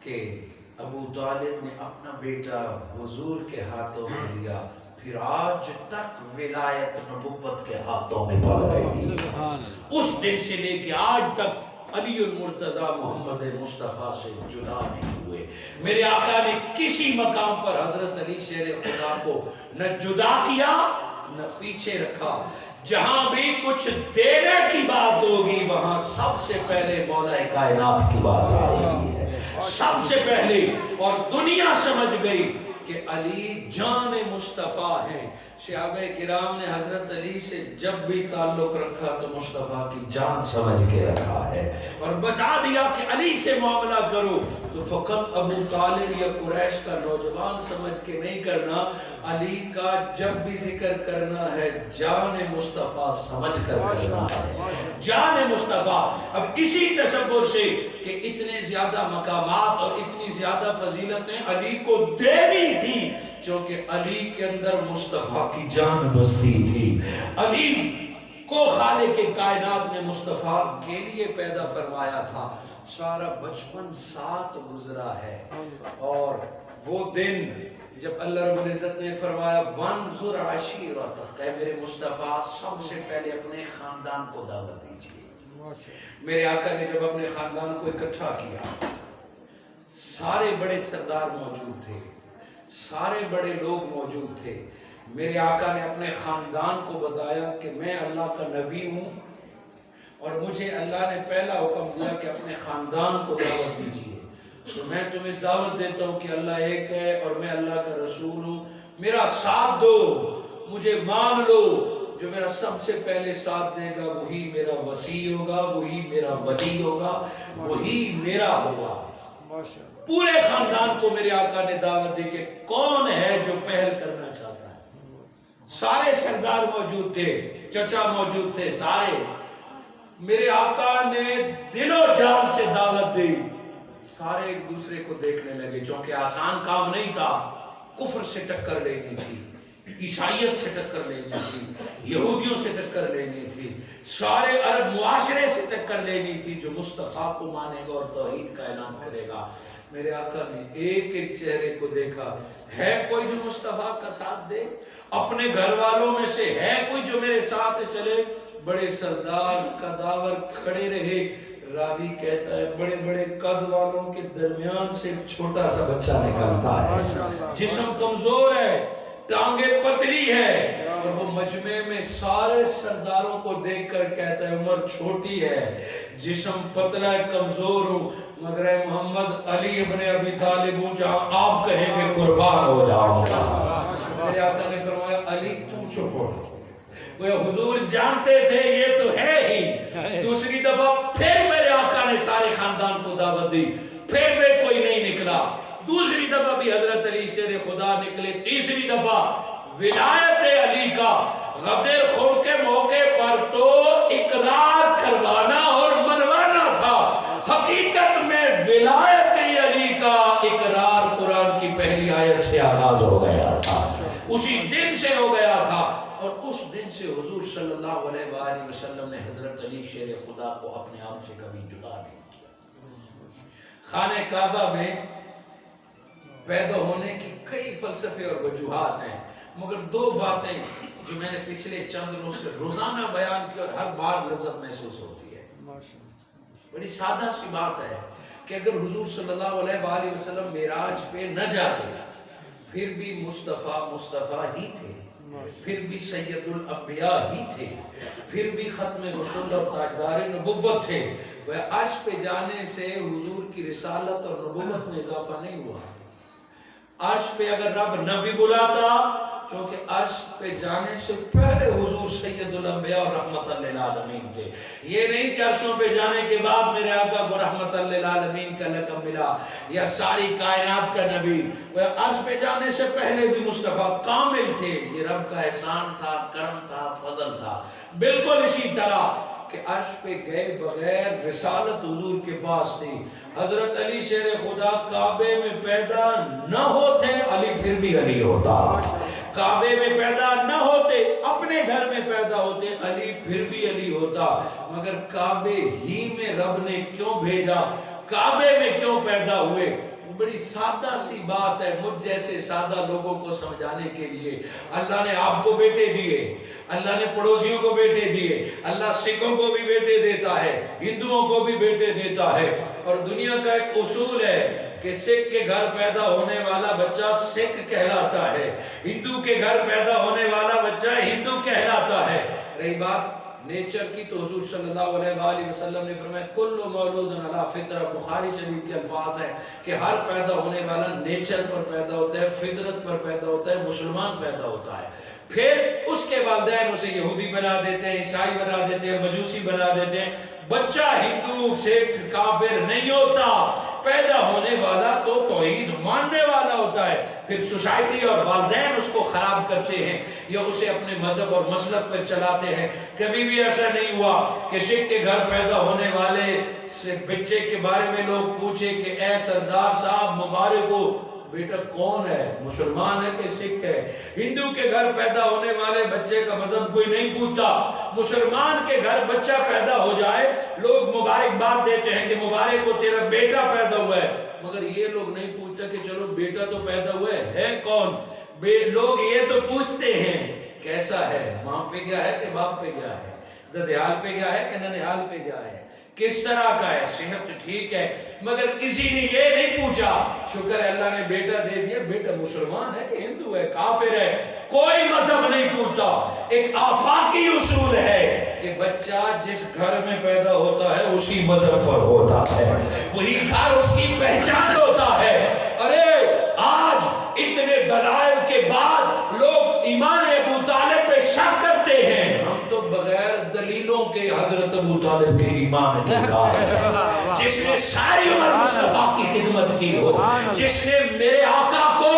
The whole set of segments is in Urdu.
کہ ابو طالب نے اپنا بیٹا حضور کے ہاتھوں میں دیا، پھر آج تک ولایت نبوت کے ہاتھوں میں پڑ رہی ہے۔ اس دن سے لے کے آج تک علی المرتضیٰ محمد مصطفیٰ سے جدا نہیں ہوئے۔ میرے آقا نے کسی مقام پر حضرت علی شیر خدا کو نہ جدا کیا نہ پیچھے رکھا۔ جہاں بھی کچھ دینے کی بات ہوگی وہاں سب سے پہلے مولا کائنات کی بات ہوگی ہے، سب سے پہلے۔ اور دنیا سمجھ گئی کہ علی جان مصطفیٰ ہیں۔ صحابہ کرام نے حضرت علی سے جب بھی تعلق رکھا تو مصطفیٰ کی جان سمجھ کے رکھا ہے، اور بتا دیا کہ علی سے معاملہ کرو تو فقط ابو طالب یا قریش کا نوجوان سمجھ کے نہیں کرنا، علی کا جب بھی ذکر کرنا ہے جان مصطفیٰ سمجھ کر کرنا ہے، جان مصطفیٰ۔ اب اسی تصور سے کہ اتنے زیادہ مقامات اور اتنی زیادہ فضیلتیں علی کو دینی تھی، چونکہ علی کے اندر مصطفیٰ کی جان بستی تھی۔ علی کو خالق کائنات نے مصطفیٰ کے لیے پیدا فرمایا تھا۔ سارا بچپن ساتھ گزرا ہے، اور وہ دن جب اللہ رب العزت نے فرمایا وانظر عشیرتک، کہ میرے مصطفیٰ سب سے پہلے اپنے خاندان کو دعوت دیجیے۔ میرے آقا نے جب اپنے خاندان کو اکٹھا کیا، سارے بڑے سردار موجود تھے، سارے بڑے لوگ موجود تھے۔ میرے آقا نے اپنے خاندان کو بتایا کہ میں اللہ کا نبی ہوں، اور مجھے اللہ نے پہلا حکم دیا کہ اپنے خاندان کو دعوت دیجیے۔ تو میں تمہیں دعوت دیتا ہوں کہ اللہ ایک ہے اور میں اللہ کا رسول ہوں، میرا ساتھ دو، مجھے مان لو۔ جو میرا سب سے پہلے ساتھ دے گا وہی میرا وصی ہوگا، وہی میرا ولی ہوگا، وہی میرا ہوگا۔ پورے خاندان کو میرے آقا نے دعوت دی کہ کون ہے جو پہل کرنا چاہتا ہے۔ سارے سردار موجود تھے، چچا موجود تھے، سارے۔ میرے آقا نے دل و جان سے دعوت دی، سارے ایک دوسرے کو دیکھنے لگے، چونکہ آسان کام نہیں تھا۔ کفر سے ٹکر لینی تھی، عیسائیت سے ٹکر لینی تھی، یہودیوں سے ٹکر لینی تھی، سارے عرب معاشرے سے ٹکر لینی تھی جو مصطفیٰ کو مانے گا اور توحید کا اعلان کرے گا۔ میرے آقا نے ایک ایک چہرے کو دیکھا، ہے کوئی جو مصطفیٰ کا ساتھ دے؟ اپنے گھر والوں میں سے ہے کوئی جو میرے ساتھ چلے؟ بڑے سردار قداور کھڑے رہے۔ راوی کہتا ہے بڑے بڑے قد والوں کے درمیان سے ایک چھوٹا سا بچہ نکلتا ہے، جسم کمزور ہے، ٹانگیں پتلی ہے، اور وہ مجمع میں سارے سرداروں کو دیکھ کر کہتا ہے عمر چھوٹی ہے، جسم پتلا ہے، کمزور ہوں، مگر اے محمد علی ابن ابی طالب ہوں، جہاں آپ کہیں گے قربان ہو جاؤں گا۔ میرے آقا نے فرمایا علی تم چپ ہو۔ وہ حضور جانتے تھے یہ تو ہے ہی۔ دوسری دفعہ پھر میرے آقا نے سارے خاندان کو دعوت دی، پھر بھی کوئی نہیں نکلا۔ دوسری دفعہ بھی حضرت علی شیر خدا نکلے۔ تیسری دفعہ ولایت علی کا غدر خون کے موقع پر تو اقرار کروانا اور منوانا تھا، حقیقت میں ولایت علی کا اقرار قرآن کی پہلی آیت سے آغاز ہو گیا تھا، اسی دن سے ہو گیا تھا، اور اس دن سے حضور صلی اللہ علیہ وآلہ وسلم نے حضرت علی شیر خدا کو اپنے آپ سے کبھی جدا نہیں کیا۔ خانہ کعبہ میں پیدا ہونے کی کئی فلسفے اور وجوہات ہیں، مگر دو باتیں جو میں نے پچھلے چند روز سے روزانہ بیان کی اور ہر بار لذت محسوس ہوتی ہے۔ بڑی سادہ سی بات ہے کہ اگر حضور صلی اللہ علیہ وآلہ وسلم معراج پہ نہ جاتے پھر بھی مصطفیٰ ہی تھے، پھر بھی سید الانبیاء ہی تھے، پھر بھی ختم رسول اور تاجدار نبوت تھے۔ وہ عرش پہ جانے سے حضور کی رسالت اور نبوت میں اضافہ نہیں ہوا۔ عرش پہ اگر رب نہ بھی بلاتا، چونکہ عرش پہ جانے سے پہلے حضور سید الانبیاء اور رحمت للعالمین تھے۔ یہ نہیں کہ عرشوں پہ جانے کے بعد میرے آقا کو رحمت للعالمین کا لقب ملا یا ساری کائنات کا نبی۔ وہ عرش پہ جانے سے پہلے بھی مصطفیٰ کامل تھے، یہ رب کا احسان تھا، کرم تھا، فضل تھا۔ بالکل اسی طرح کہ عرش پہ گئے بغیر رسالت حضور کے پاس تھی۔ حضرت علی شیر خدا کعبے میں پیدا نہ ہوتے علی پھر بھی علی ہوتا، کعبے میں پیدا نہ ہوتے اپنے گھر میں پیدا ہوتے علی پھر بھی علی ہوتا، مگر کعبے ہی میں رب نے کیوں بھیجا، کعبے میں کیوں پیدا ہوئے؟ بڑی سادہ سی بات ہے، مجھ جیسے سادہ لوگوں کو سمجھانے کے لیے۔ اللہ نے آپ کو بیٹے دیے، اللہ نے پڑوسیوں کو بیٹے دیے، اللہ سکھوں کو بھی بیٹے دیتا ہے، ہندوؤں کو بھی بیٹے دیتا ہے۔ اور دنیا کا ایک اصول ہے کہ سکھ کے گھر پیدا ہونے والا بچہ سکھ کہلاتا ہے، ہندو کے گھر پیدا ہونے والا بچہ ہندو کہلاتا ہے۔ رہی بات نیچر کی، تو حضور صلی اللہ علیہ وآلہ وسلم نے فرمایا کل مولود علی فطرہ، بخاری شریف کے الفاظ ہیں کہ ہر پیدا ہونے والا نیچر پر پیدا ہوتا ہے، فطرت پر پیدا ہوتا ہے، مسلمان پیدا ہوتا ہے۔ پھر اس کے والدین اسے یہودی بنا دیتے ہیں، عیسائی بنا دیتے ہیں، مجوسی بنا دیتے ہیں۔ بچہ ہندو سکھ کافر نہیں ہوتا، پیدا ہونے والا تو توحید ماننے والا ہوتا ہے۔ پھر سوسائٹی اور والدین اس کو خراب کرتے ہیں یا اسے اپنے مذہب اور مسلک پر چلاتے ہیں۔ کبھی بھی ایسا نہیں ہوا کہ سکھ کے گھر پیدا ہونے والے بچے کے بارے میں لوگ پوچھے کہ اے سردار صاحب مبارک ہو، بیٹا کون ہے، مسلمان ہے کہ سکھ ہے؟ ہندو کے گھر پیدا ہونے والے بچے کا مذہب کوئی نہیں پوچھتا، مسلمان کے گھر بچہ پیدا ہو جائے لوگ مبارکباد دیتے ہیں کہ مبارک ہو تیرا بیٹا پیدا ہوا ہے، مگر یہ لوگ نہیں پوچھتا کہ چلو بیٹا تو پیدا ہوا ہے کون؟ لوگ یہ تو پوچھتے ہیں کیسا ہے، ماں پہ گیا ہے کہ باپ پہ گیا ہے، ددیال پہ گیا ہے کہ ننیال پہ گیا ہے، کس طرح کا ہے، صحت ٹھیک ہے، مگر کسی نے یہ نہیں پوچھا شکر ہے اللہ نے بیٹا دے دیا، بیٹا مسلمان ہے کہ ہندو ہے کافر ہے، کوئی مذہب نہیں پوچھتا۔ ایک آفاقی اصول ہے کہ بچہ جس گھر میں پیدا ہوتا ہے اسی مذہب پر ہوتا ہے، وہی گھر اس کی پہچان ہوتا ہے۔ ارے آج اتنے دلائل کے بعد لوگ ایمان ابو طالب پہ شک کرتے ہیں، ہم تو بغیر دلیلوں کے حضرت ابو طالب کے ایمان کی کہا، جس نے ساری عمر مصطفیٰ کی خدمت کی ہو، جس نے میرے آقا کو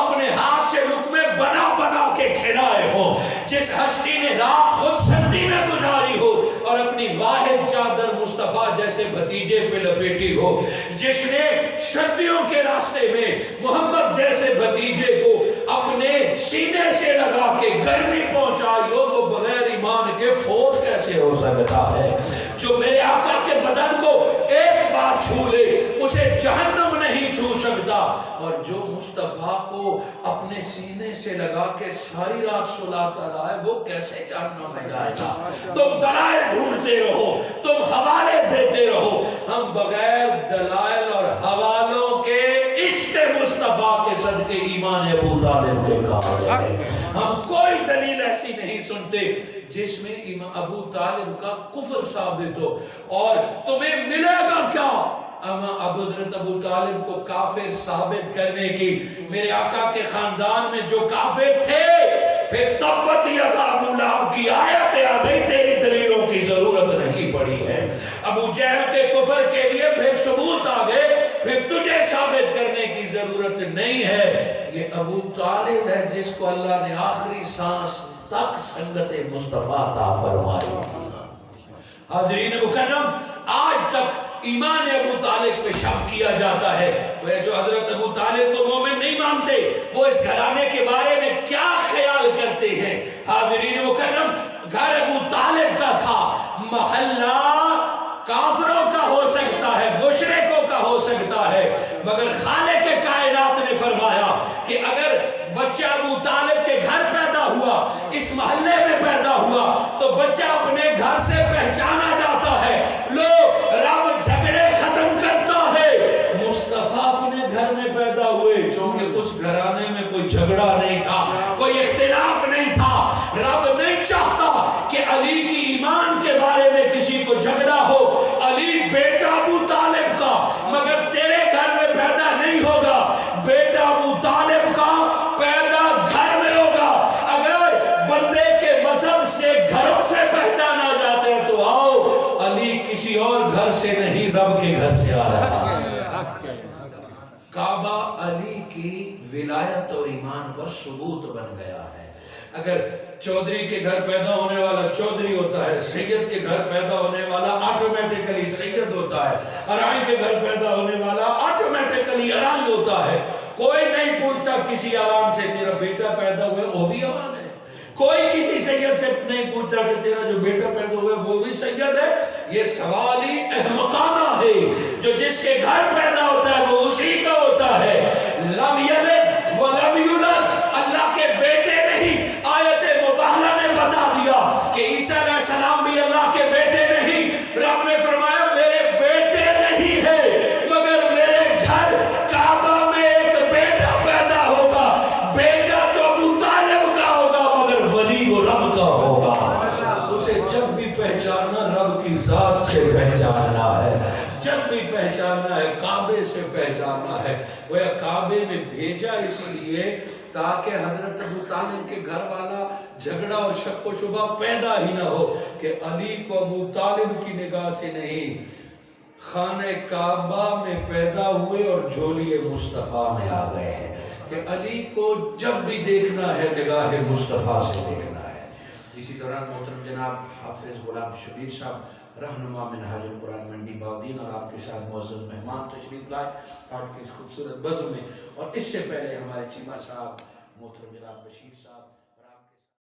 اپنے ہاتھ سے لقمے بنا بنا کے کھلائے ہو، جس ہستی نے رات خود سردی میں گزاری ہو اور اپنی واحد چادر مصطفیٰ جیسے بھتیجے پہ لپیٹی ہو، جس نے سردیوں کے راستے میں محمد جیسے بھتیجے کو اپنے سینے سے لگا کے گرمی پہنچائی ہو، تو بغیر ایمان کے فوت کیسے ہو سکتا ہے؟ جو میرے آقا کے بدن کو ایک بار چھو لے اسے جہنم نہیں چھو سکتا، اور جو مصطفیٰ کو اپنے سینے سے لگا کے ساری رات سلاتا رہا ہے وہ کیسے جہنم میں جائے گا؟ تم دلائل ڈھونڈتے رہو، تم حوالے دیتے رہو، ہم بغیر دلائل اور حوالوں کے عشق مصطفیٰ کے صدقے ایمان ابو طالب کے قابل ہیں۔ ہم کوئی دلیل ایسی نہیں سنتے جس میں ابو طالب کا کفر ثابت ہو، اور تمہیں ملے گا کیا؟ حضرت ابو طالب کو کافر ثابت کرنے کی، میرے آقا کے خاندان میں جو کافر تھے، پھر تبت یدا ابو لہب کی آیت آ گئی، تیری دلیلوں کی ضرورت نہیں پڑی ہے۔ ابو جہل کے کفر کے لیے پھر ثبوت آ گئے، پھر تجھے ثابت کرنے کی ضرورت نہیں ہے۔ یہ ابو طالب ہے جس کو اللہ نے آخری سانس تک سنگت مصطفیٰ عطا فرمائی۔ حاضرین مکرم، آج تک ایمان ابو طالب پہ شک کیا جاتا ہے، وہ جو حضرت ابو طالب کو مومن نہیں مانتے وہ اس گھرانے کے بارے میں کیا خیال کرتے ہیں؟ حاضرین مکرم، گھر ابو طالب کا تھا، محلہ کافروں کا ہو سکتا ہے، مشرکوں کا ہو سکتا ہے، مگر خالق کائنات نے فرمایا کہ اگر بچہ ابو طالب کے گھر پیدا ہوا، اس محلے میں پیدا ہوا، تو بچہ اپنے گھر سے پہچانا جاتا ہے۔ لو رب جھگڑے ختم کرتا ہے، مصطفیٰ اپنے گھر میں پیدا ہوئے، چونکہ اس گھرانے میں کوئی جھگڑا نہیں تھا، کوئی اختلاف نہیں تھا۔ رب نہیں چاہتا کہ علی کی ایمان کے بارے میں کسی کو جھگڑا ہو، علی بیٹا ابو طالب کا، مگر تیرے گھر میں پیدا نہیں ہوگا، بیٹا ابو طالب کا پیدا گھر میں ہوگا۔ اگر بندے کے مذہب سے گھروں سے پہچانا جاتا ہے تو آؤ، علی کسی اور گھر سے نہیں رب کے گھر سے آ رہا ہے۔ کعبہ علی کی ولایت اور ایمان پر ثبوت بن گیا ہے۔ اگر چودھری کے گھر پیدا ہونے والا چودھری ہوتا ہے، سید کے گھر پیدا ہونے والا آٹومیٹکلی سید ہوتا ہے، ارائی کے گھر پیدا ہونے والا آٹومیٹکلی ارائی ہوتا ہے۔ کوئی نہیں پوچھتا کسی عوام سے تیرا بیٹا پیدا ہوئے وہ بھی عوام ہے، کوئی کسی سید سے نہیں پوچھتا کہ تیرا جو بیٹا پیدا ہوئے وہ بھی سید ہے۔ یہ سوال ہی احمقانہ ہے، جو جس کے گھر پیدا ہوتا ہے وہ اسی کا ہوتا ہے۔ ہے، کعبے سے پہچانا ہے۔ وہ کعبے میں بھیجا اسی لیے تاکہ حضرت ابو طالب کے گھر والا جھگڑا اور شک و شبہ پیدا ہی نہ ہو کہ علی کو ابو طالب کی نگاہ سے نہیں، خانہ کعبہ میں پیدا ہوئے اور جھولی مصطفیٰ میں آ گئے ہیں، کہ علی کو جب بھی دیکھنا ہے نگاہ مصطفیٰ سے دیکھنا ہے۔ اسی دوران محترم جناب حافظ غلام شبیر صاحب رہنما منہاج القرآن منڈی باؤدین اور آپ کے ساتھ معزز مہمان تشریف لائے آج کے اس خوبصورت بزم میں، اور اس سے پہلے ہمارے چیمہ صاحب محترم جناب بشیر صاحب